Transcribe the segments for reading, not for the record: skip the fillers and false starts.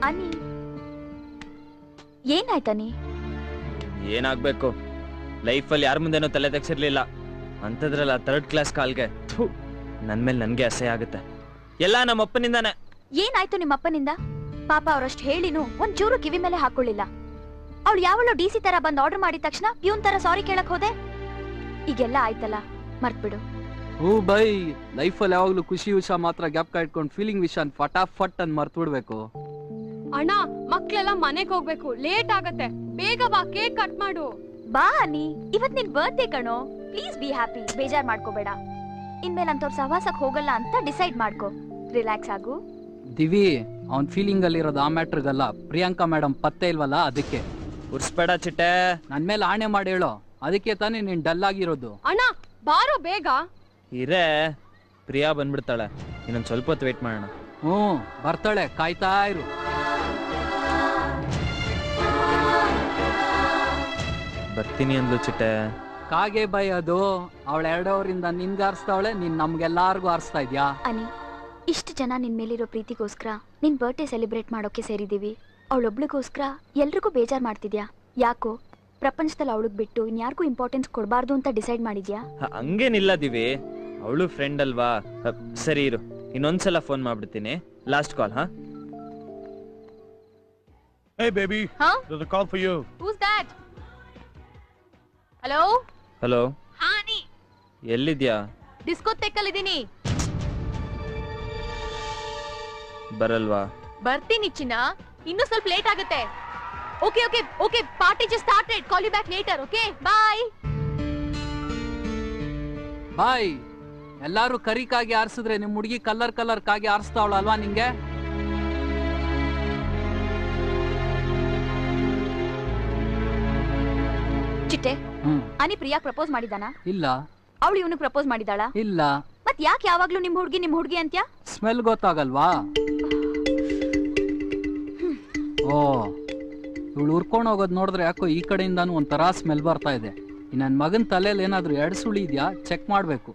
ಅನಿ ಏನಾಯ್ತನಿ? ಏನಾಗ್ಬೇಕು, ಲೈಫಲ್ಲಿ ಯಾರ ಮುಂದೆನೋ ತಲೆ ತೆಗ್ಸಿರ್ಲಿಲ್ಲ ಅಂತದ್ರಲ್ಲ ಥರ್ಡ್ ಕ್ಲಾಸ್ ಕಾಲ್ಗೆ ನನ್ ಮೇಲೆ ನನ್ಗೆ ಅಸಹ್ಯ ಆಗುತ್ತೆ. ಎಲ್ಲ ನಮ್ಮಪ್ಪನಿಂದಾನೆ. ಏನಾಯ್ತು ನಿಮ್ಮಪ್ಪನಿಂದ? ಪಾಪ ಅವರಷ್ಟು ಹೇಳಿನೂ ಒಂಚೂರು ಕಿವಿ ಮೇಲೆ ಹಾಕೊಳ್ಳಿಲ್ಲ. ಅವಳು ಯಾವಳು ಡಿಸಿ ತರ ಬಂದ್ ಆರ್ಡರ್ ಮಾಡಿದ ತಕ್ಷಣ ಪ್ಯೂನ್ ತರ ಸಾರಿ ಕೇಳಕ್ ಹೋದೆ. ಈಗೆಲ್ಲ ಆಯ್ತಲ್ಲ, ಮರ್ತ್ಬಿಡು. ಹೂ ಬೈ, ಲೈಫಲ್ಲಿ ಯಾವಾಗ್ಲೂ ಖುಷಿ ವಿಷಯ ಮಾತ್ರ ಗ್ಯಾಪ್ ಇಟ್ಕೊಂಡು ಫೀಲಿಂಗ್ ವಿಷಯ ಫಟಾಫಟ್ ಅಂತ ಮರ್ತು ಬಿಡ್ಬೇಕು. ಅಣ್ಣ, ಮಕ್ಳೆಲ್ಲ ಮನೆಗ್ ಹೋಗ್ಬೇಕು, ಲೇಟ್ ಆಗತ್ತೆ, ಬೇಗ ಬಾ, ಕೇಕ್ ಕಟ್ ಮಾಡು. ಬಾ ಅನಿ, ಇವತ್ ನಿನ್ ಬರ್ತ್ಡೇ ಕಣೋ, ಪ್ಲೀಸ್ ಬಿ ಹ್ಯಾಪಿ, ಬೇಜಾರ್ ಮಾಡ್ಕೋಬೇಡ. ಇನ್ಮೇಲೆ ಅಂತವ್ರ ಸಹವಾಸಕ್ ಹೋಗಲ್ಲ ಅಂತ ಡಿಸೈಡ್ ಮಾಡ್ಕೋ, ರಿಲ್ಯಾಕ್ಸ್ ಆಗು. ದಿವಿ, ಅವ್ನ್ ಫೀಲಿಂಗ್ ಅಲ್ಲಿ ಇರೋದು ಆ ಮ್ಯಾಟ್ರಿಗಲ್ಲ, ಪ್ರಿಯಾಂಕಾ ಮೇಡಮ್ ಪತ್ತೆ ಇಲ್ವಲ್ಲ ಅದಕ್ಕೆ. ಉರ್ಸ್ಬೇಡ ಚಿಟ್ಟೆ, ನನ್ ಮೇಲೆ ಆಣೆ ಮಾಡಿ ಹೇಳೋ, ಅದಕ್ಕೆ ತಾನೇ ನೀನ್ ಡಲ್ ಆಗಿರೋದು. ಅಣ್ಣ ಬಾರೋ ಬೇಗ. ಇರೇ, ಪ್ರಿಯಾ ಬಂದ್ಬಿಡ್ತಾಳೆ, ಇನ್ನೊಂದ್ ಸ್ವಲ್ಪ ಹೊತ್ತು ವೇಟ್ ಮಾಡೋಣ. ಬರ್ತಾಳೆ, ಕಾಯ್ತಾ ಇರು. ಬರ್ತೀನಿ ಅಂದ್ಲು ಚಿಟ್ಟೆ. ಕಾಗೆ ಬೈ ಅದು, ಅವಳ 2 ಅವರಿಂದ ನಿನ್ಗೆ ಆರಿಸ್ತಾವಳೆ, ನೀನ್ ನಮ್ಗೆಲ್ಲಾರ್ಗು ಆರಿಸ್ತಾ ಇದ್ಯಾ? ಅನಿ, ಇಷ್ಟು ಜನ ನಿನ್ ಮೇಲಿರೋ ಪ್ರೀತಿಗೋಸ್ಕರ ನಿನ್ ಬರ್ತ್ಡೇ ಸೆಲೆಬ್ರೇಟ್ ಮಾಡೋಕೆ ಸೇರಿದೀವಿ. ಅವಳೊಬ್ಳಿಗೋಸ್ಕರ ಎಲ್ರಿಗೂ ಬೇಜಾರ್ ಮಾಡ್ತಿದ್ಯಾ? ಯಾಕೋ ಪ್ರಪಂಚದಲ್ಲಿ ಅವಳಿಗೆ ಬಿಟ್ಟು ಇನ್ಯಾರಿಗೂ ಇಂಪಾರ್ಟೆನ್ಸ್ ಕೊಡಬಾರ್ದು ಅಂತ ಡಿಸೈಡ್ ಮಾಡಿದ್ಯಾ? ಹಂಗೇನಿಲ್ಲ ದಿವಿ, ಅವಳು ಫ್ರೆಂಡ್ ಅಲ್ವಾ. ಸರಿ ಇರು, ಇನ್ನೊಂದ್ಸಲ ಫೋನ್ ಮಾಡ್ಬಿಡ್ತೀನಿ. Last call. Hey baby, there's a call for you. Who's that? Hello. Hello. ಹಾ ಅನಿ, ಎಲ್ಲಿದ್ಯಾ? ಡಿಸ್ಕೋಥೆಕ್ ಇದೀನಿ. ಬರಲ್ವಾ? ಬರ್ತೀನಿ ಚಿನ್ನ, ಇನ್ನೂ ಸ್ವಲ್ಪ ಲೇಟ್ ಆಗುತ್ತೆ. Okay okay okay, party just started, call you back later. Okay bye. Bye. ಎಲ್ಲಾರು ಕರಿ ಕಾಗಿ ಆರಿಸಿದ್ರೆ ನಿಮ್ ಹುಡುಗಿ ಕಲರ್ ಕಾಗಿ ಆರಿಸ್ತಾವಳಲ್ವಾ ನಿಂಗೆ? ಚಿಟ್ಟೆ, ಅನಿ ಪ್ರಿಯಾಕ್ ಪ್ರಪೋಸ್ ಮಾಡಿದಾನ? ಇಲ್ಲ. ಅವಳು ಇವನಿಗೆ ಪ್ರಪೋಸ್ ಮಾಡಿದಾಳ? ಇಲ್ಲ. ಮತ್ ಯಾಕೆ ಯಾವಾಗ್ಲೂ ನಿಮ್ ಹುಡುಗಿ ಅಂತ್ಯಾ? ಸ್ಮೆಲ್ ಗೊತ್ತಾಗಲ್ವಾ? ಓ, ಇವಳು ಉರ್ಕೊಂಡು ಹೋಗೋದ್ ನೋಡಿದ್ರೆ ಯಾಕೋ ಈ ಕಡೆಯಿಂದಾನು ಒಂಥರ ಸ್ಮೆಲ್ ಬರ್ತಾ ಇದೆ. ನನ್ ಮಗನ್ ತಲೆಯಲ್ಲಿ ಏನಾದ್ರೂ 2 ಸುಳಿ ಇದ್ಯಾ? ಚೆಕ್ ಮಾಡ್ಬೇಕು.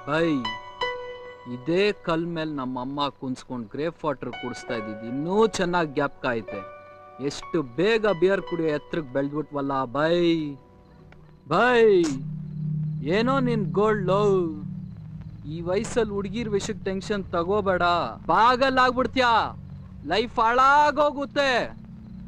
ಬೈ, ಇದೇ ಕಲ್ ಮೇಲೆ ನಮ್ಮಮ್ಮ ಕುನ್ಸ್ಕೊಂಡ್ ಗ್ರೇಪ್ ವಾಟರ್ ಕುಡಿಸ್ತಾ ಇದ್ದಿದ್ದು ಇನ್ನೂ ಚೆನ್ನಾಗಿ ಗ್ಯಾಪ್ಕ ಐತೆ. ಎಷ್ಟು ಬೇಗ ಬಿಯರ್ ಕುಡಿಯೋ ಎತ್ತರಕ್ಕೆ ಬೆಳೆದ್ಬಿಟ್ವಲ್ಲ ಬೈ. ಬೈ, ಏನೋ ನಿನ್ ಗೋಲ್ಡ್ ಲವ್. ಈ ವಯಸ್ಸಲ್ಲಿ ಹುಡುಗಿರ್ ವಿಷಯಕ್ಕೆ ಟೆನ್ಷನ್ ತಗೋಬೇಡ, ಪಾಗಲ್ ಆಗ್ಬಿಡ್ತ್ಯಾ, ಲೈಫ್ ಹಾಳಾಗೋಗುತ್ತೆ.